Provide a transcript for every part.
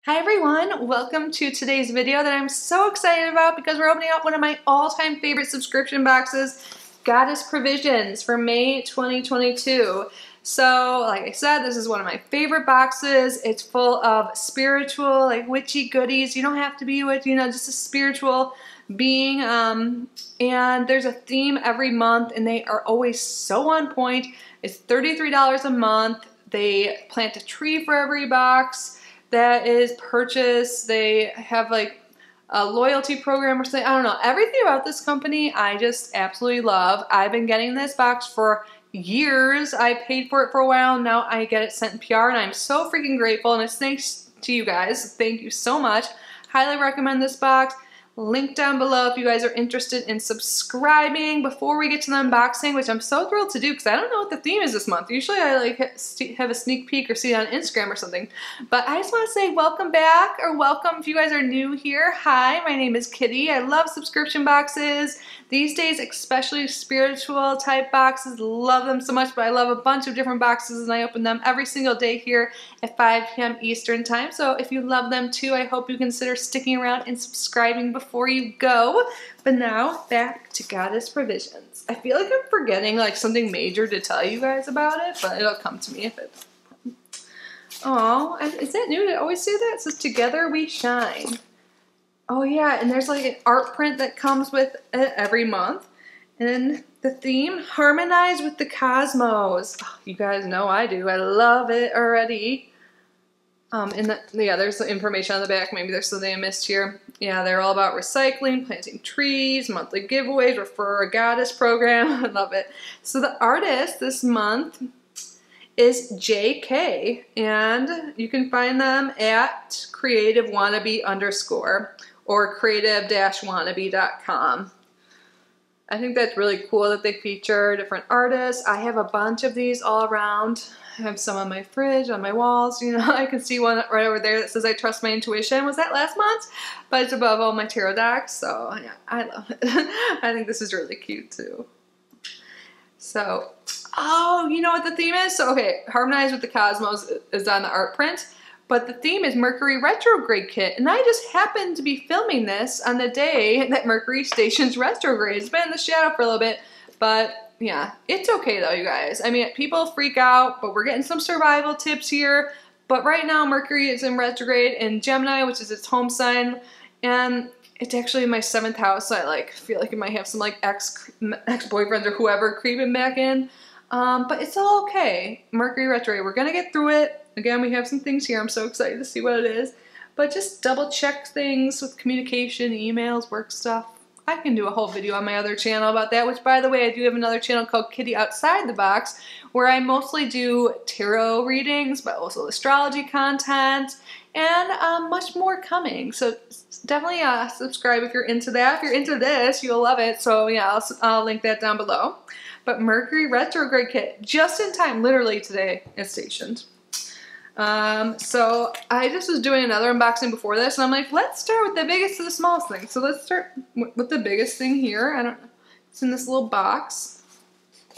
Hi everyone, welcome to today's video that I'm so excited about because we're opening up one of my all-time favorite subscription boxes, Goddess Provisions for May 2022. So, like I said, this is one of my favorite boxes. It's full of spiritual, like witchy goodies. You don't have to be witch, just a spiritual being. And there's a theme every month and they are always so on point. It's $33 a month. They plant a tree for every box that is purchased. They have like a loyalty program or something. I don't know. Everything about this company I just absolutely love. I've been getting this box for years. I paid for it for a while. Now I get it sent in PR and I'm so freaking grateful. And it's thanks to you guys. Thank you so much. Highly recommend this box. Link down below if you guys are interested in subscribing. Before we get to the unboxing, which I'm so thrilled to do because I don't know what the theme is this month. Usually I like have a sneak peek or see it on Instagram or something. But I just want to say welcome back, or welcome if you guys are new here. Hi, my name is Kitty. I love subscription boxes. These days, especially spiritual type boxes, love them so much, but I love a bunch of different boxes and I open them every single day here at 5 p.m. Eastern time. So if you love them too, I hope you consider sticking around and subscribing before you go. But now, back to Goddess Provisions. I feel like I'm forgetting like something major to tell you guys about it, but it'll come to me if it... Oh, is that new? Did I always say that? It says, "Together we shine." Oh yeah, and there's like an art print that comes with it every month. And then the theme, harmonize with the cosmos. Oh, you guys know I do. I love it already. There's the information on the back. Maybe there's something I missed here. Yeah, they're all about recycling, planting trees, monthly giveaways, refer a goddess program. I love it. So the artist this month is JK, and you can find them at creativewannabe_ or creative-wannabe.com. I think that's really cool that they feature different artists. I have a bunch of these all around. I have some on my fridge, on my walls. I can see one right over there that says I trust my intuition. Was that last month? But it's above all my tarot decks, so yeah, I love it. I think this is really cute too. So, oh, you know what the theme is? So, okay, Harmonize with the Cosmos is on the art print. But the theme is Mercury Retrograde kit, and I just happened to be filming this on the day that Mercury stations retrograde. It's been in the shadow for a little bit, but yeah, it's okay though, you guys. I mean, people freak out, but we're getting some survival tips here. But right now, Mercury is in retrograde in Gemini, which is its home sign, and it's actually in my 7th house, so I like feel like it might have some like ex-boyfriends or whoever creeping back in. But it's all okay. Mercury retrograde, we're gonna get through it. Again, we have some things here. I'm so excited to see what it is. But just double check things with communication, emails, work stuff. I can do a whole video on my other channel about that, which by the way, I do have another channel called Kitty Outside the Box, where I mostly do tarot readings, but also astrology content, and much more coming. So definitely subscribe if you're into that. If you're into this, you'll love it. So yeah, I'll link that down below. But Mercury Retrograde kit, just in time, literally today, it's stationed. So I just was doing another unboxing before this, and I'm like, let's start with the biggest to the smallest thing. So let's start with the biggest thing here. I don't know. It's in this little box.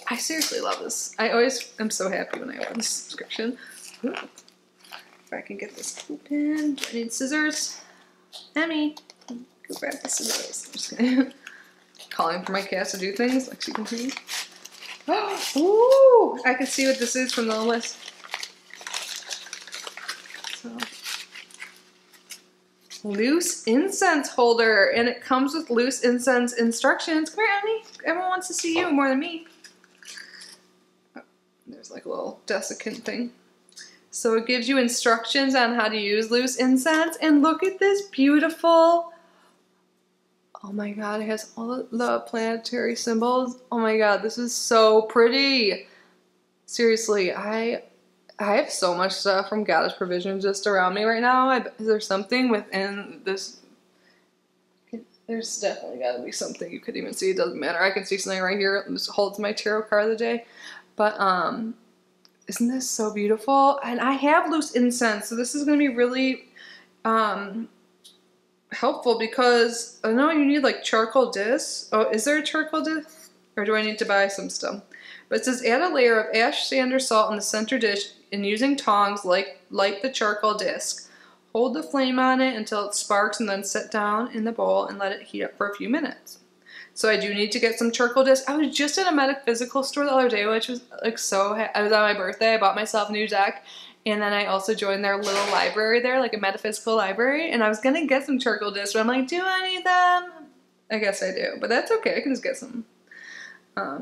I seriously love this. I always am so happy when I open this subscription. Ooh. If I can get this open. Do I need scissors? Emmy, go grab the scissors. I'm just gonna calling for my cat to do things like she can see. Ooh, I can see what this is from the list. So, loose incense holder, and it comes with loose incense instructions. Come here, Emmy. Everyone wants to see you more than me. Oh, there's like a little desiccant thing. So it gives you instructions on how to use loose incense, and look at this beautiful. Oh my god, it has all the planetary symbols. Oh my god, this is so pretty. Seriously, I have so much stuff from Goddess Provisions just around me right now. Is there something within this? There's definitely got to be something you could even see. It doesn't matter. I can see something right here. It just holds my tarot card of the day. But isn't this so beautiful? And I have loose incense, so this is going to be really helpful because I know you need like charcoal discs. Oh, is there a charcoal disc? Or do I need to buy some stuff? But it says add a layer of ash, sand, or salt in the center dish and using tongs light the charcoal disc. Hold the flame on it until it sparks and then set down in the bowl and let it heat up for a few minutes. So I do need to get some charcoal discs. I was just in a metaphysical store the other day, which was like I was on my birthday. I bought myself a new deck. And then I also joined their little library there, like a metaphysical library. And I was going to get some charcoal discs, but I'm like, do I need them? I guess I do, but that's okay. I can just get some. Wow,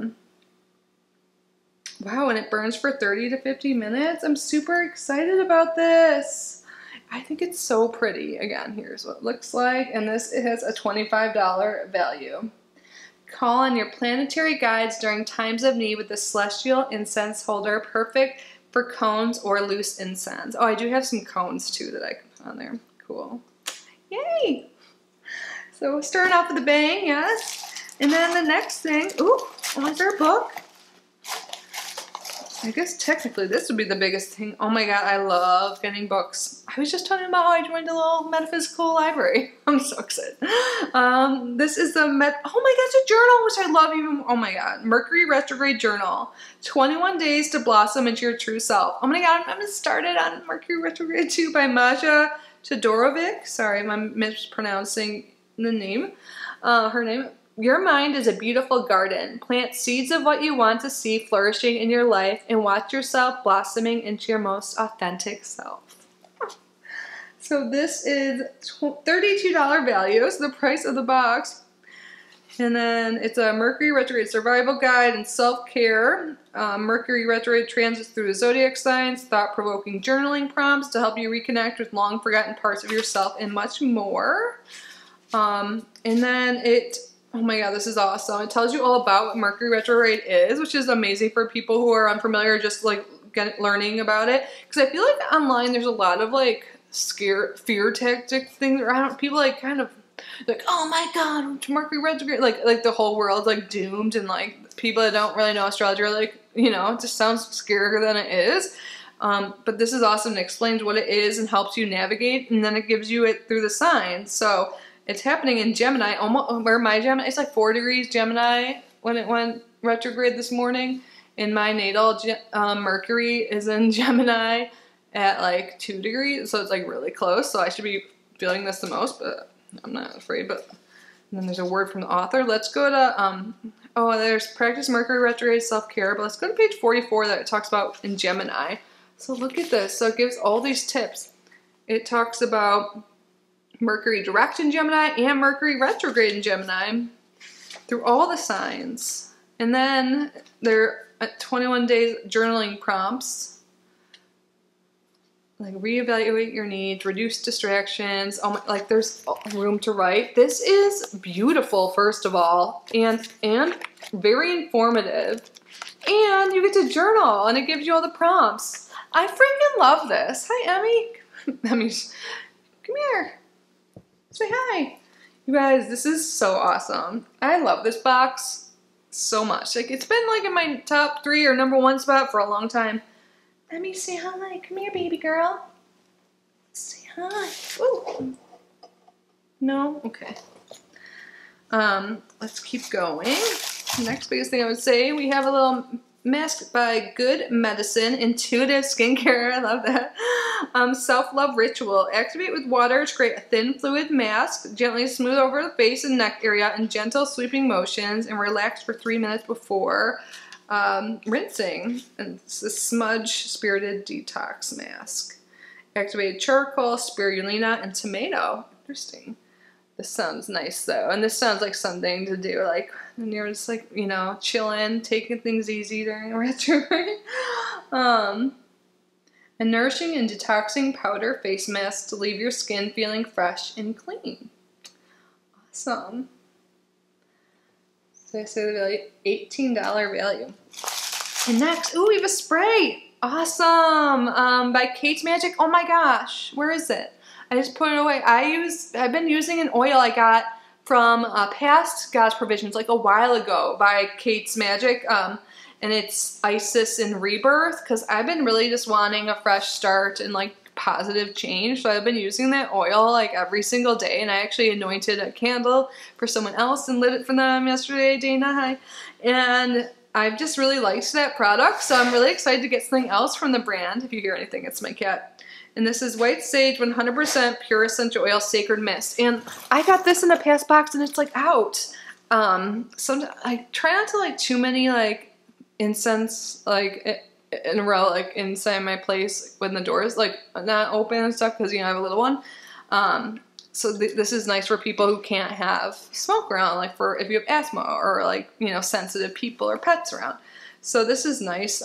and it burns for 30 to 50 minutes. I'm super excited about this. I think it's so pretty. Again, here's what it looks like. And this, it has a $25 value. Call on your planetary guides during times of need with the celestial incense holder, perfect for cones or loose incense. Oh, I do have some cones too that I can put on there. Cool. Yay! So starting off with a bang, yes. And then the next thing, ooh, was our book. I guess technically this would be the biggest thing. Oh my god, I love getting books. I was just talking about how I joined a little metaphysical library. I'm so excited. This is the oh my god, it's a journal, which I love even. Oh my god, Mercury Retrograde Journal. 21 Days to Blossom into Your True Self. Oh my god, I'm gonna start it on Mercury Retrograde 2 by Maja Todorovic. Sorry, I'm mispronouncing the name. Her name. Your mind is a beautiful garden. Plant seeds of what you want to see flourishing in your life and watch yourself blossoming into your most authentic self. So this is $32 value, so the price of the box. And then it's a Mercury Retrograde Survival Guide and Self-Care. Mercury Retrograde transits through the zodiac signs, thought-provoking journaling prompts to help you reconnect with long-forgotten parts of yourself and much more. And then oh my god, this is awesome. It tells you all about what Mercury Retrograde is, which is amazing for people who are unfamiliar, just like learning about it. Because I feel like online there's a lot of like fear tactic things around. People like kind of like, oh my god, Mercury Retrograde, like the whole world's like doomed, and like people that don't really know astrology are like, you know, it just sounds scarier than it is. But this is awesome. It explains what it is and helps you navigate, and then it gives you it through the signs. So it's happening in Gemini, almost where my Gemini, it's like 4 degrees Gemini when it went retrograde this morning. In my natal, Mercury is in Gemini at like 2 degrees, so it's like really close. So I should be feeling this the most, but I'm not afraid. But then there's a word from the author. Let's go to, oh, there's Practice Mercury Retrograde Self-Care, but let's go to page 44 that it talks about in Gemini. So look at this. So it gives all these tips. It talks about Mercury direct in Gemini and Mercury retrograde in Gemini through all the signs. And then there are 21 days journaling prompts. Like reevaluate your needs, reduce distractions. Oh my, like there's room to write. This is beautiful, first of all, and very informative. And you get to journal and it gives you all the prompts. I freaking love this. Hi, Emmy. Emmy, come here. Say hi. You guys, this is so awesome. I love this box so much. Like, it's been like in my top 3 or #1 spot for a long time. Let me say hi. Come here, baby girl. Say hi. Ooh. No? Okay. Let's keep going. Next biggest thing I would say, we have a little mask by Good Medicine, intuitive skincare. I love that. Self-love ritual. Activate with water to create a thin fluid mask. Gently smooth over the face and neck area in gentle sweeping motions and relax for 3 minutes before rinsing. And it's a smudge spirited detox mask. Activated charcoal, spirulina, and tomato. Interesting. This sounds nice though, and this sounds like something to do like when you're just like, you know, chilling, taking things easy during a retrograde. A nourishing and detoxing powder face mask to leave your skin feeling fresh and clean. Awesome. So I say the value, $18 value. And next, ooh, we have a spray. Awesome. By Kate's Magic. Oh my gosh, where is it? I just put it away. I've been using an oil I got from past God's Provisions like a while ago by Kate's Magic. And it's Isis and Rebirth, because I've been really just wanting a fresh start and like positive change. So I've been using that oil like every single day, and I actually anointed a candle for someone else and lit it for them yesterday, Dana, hi. And I've just really liked that product, so I'm really excited to get something else from the brand. If you hear anything, it's my cat. And this is White Sage 100% Pure Essential Oil Sacred Mist. And I got this in a past box and it's like out. Sometimes I try not to like too many like incense like in a row like inside my place when the door is like not open and stuff because you know I have a little one. So this is nice for people who can't have smoke around, like for if you have asthma or like, you know, sensitive people or pets around. So this is nice.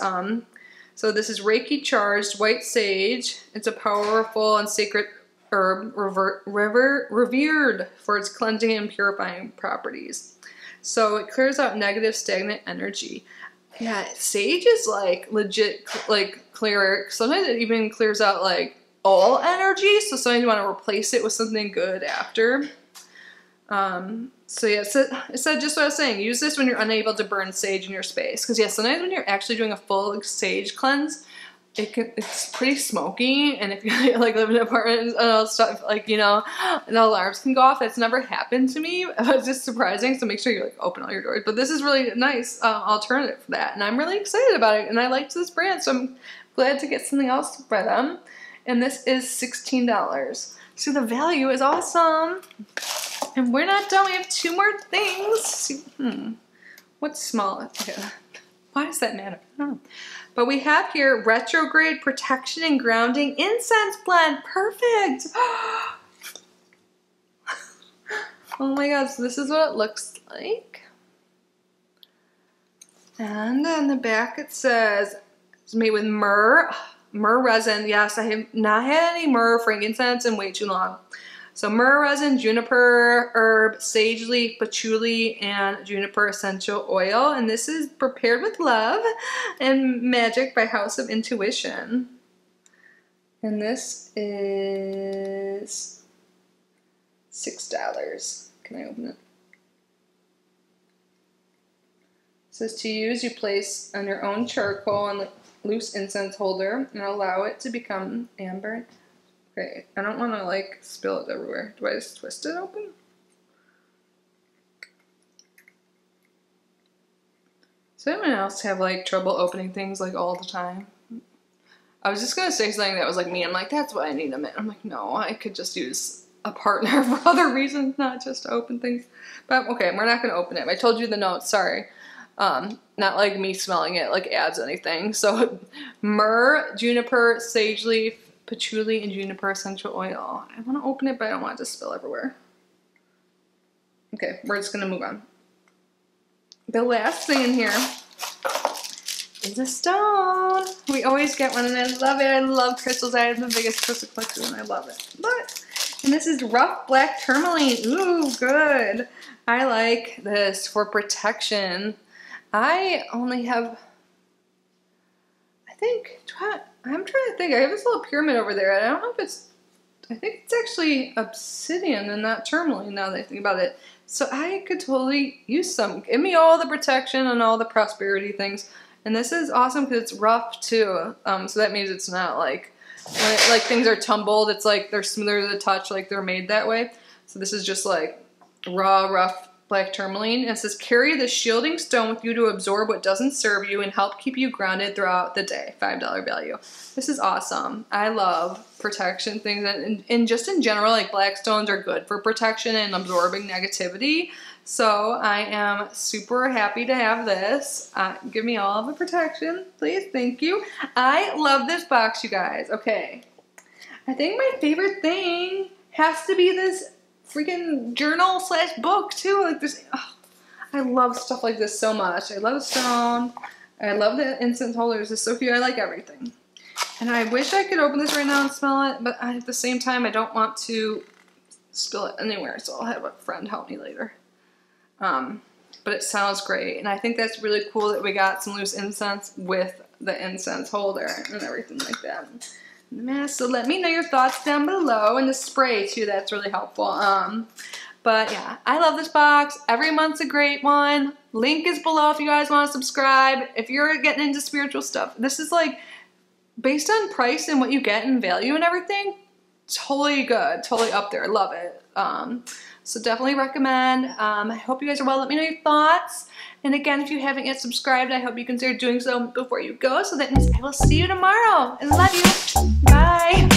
So this is Reiki charged white sage. It's a powerful and sacred herb revered for its cleansing and purifying properties. So it clears out negative stagnant energy. Yeah, sage is like legit like clear. Sometimes it even clears out like all energy, so sometimes you want to replace it with something good after. So yeah, it said just what I was saying. Use this when you're unable to burn sage in your space, because yeah, sometimes when you're actually doing a full sage cleanse, it's pretty smoky, and if you like live in an apartment and stuff like, you know, the alarms can go off. That's never happened to me. It's just surprising. So make sure you like open all your doors. But this is really nice alternative for that, and I'm really excited about it. And I liked this brand, so I'm glad to get something else by them. And this is $16. So the value is awesome. And we're not done. We have 2 more things. What's small? Okay. Why does that matter? I don't know. But we have here Retrograde Protection and Grounding Incense Blend. Perfect. Oh my God. So this is what it looks like. And on the back it says it's made with myrrh resin. Yes, I have not had any myrrh frankincense in way too long. So myrrh resin, juniper herb, sage leaf, patchouli, and juniper essential oil. And this is prepared with love and magic by House of Intuition. And this is $6. Can I open it? It says to use, you place on your own charcoal and loose incense holder and allow it to become amber. Okay, I don't want to like spill it everywhere. Do I just twist it open? Does anyone else have like trouble opening things like all the time? I was just gonna say something that was like me. I'm like, that's what I need a minute. I'm like, no, I could just use a partner for other reasons, not just to open things. But okay, we're not gonna open it. I told you the notes, sorry. Not like me smelling it like adds anything. So myrrh, juniper, sage leaf, patchouli, and juniper essential oil. I want to open it, but I don't want it to spill everywhere. Okay, we're just gonna move on. The last thing in here is a stone. We always get one and I love it. I love crystals. I have the biggest crystal collection and I love it. And this is rough black tourmaline. Ooh, good. I like this for protection. I only have, I'm trying to think. I have this little pyramid over there. I don't know if it's, I think it's actually obsidian and not tourmaline now that I think about it. So I could totally use some. Give me all the protection and all the prosperity things. And this is awesome because it's rough too. So that means it's not like, when it, like things are tumbled, it's like they're smoother to the touch, like they're made that way. So this is just like raw, rough black tourmaline. And it says, carry the shielding stone with you to absorb what doesn't serve you and help keep you grounded throughout the day. $5 value. This is awesome. I love protection things. And just in general, like black stones are good for protection and absorbing negativity. So I am super happy to have this. Give me all of the protection, please. Thank you. I love this box, you guys. Okay. I think my favorite thing has to be this freaking journal / book too. Like this, oh, I love stuff like this so much. I love the stone. I love the incense holders. It's so cute. I like everything. And I wish I could open this right now and smell it, but at the same time, I don't want to spill it anywhere, so I'll have a friend help me later. But it sounds great, and I think that's really cool that we got some loose incense with the incense holder and everything like that. So let me know your thoughts down below, and the spray too, that's really helpful. But yeah, I love this box. Every month's a great one. Link is below if you guys want to subscribe. If you're getting into spiritual stuff, this is like, based on price and what you get and value and everything, totally good, totally up there. I love it. So definitely recommend. I hope you guys are well. Let me know your thoughts. And again, if you haven't yet subscribed, I hope you consider doing so before you go. So that means I will see you tomorrow. I love you. Bye.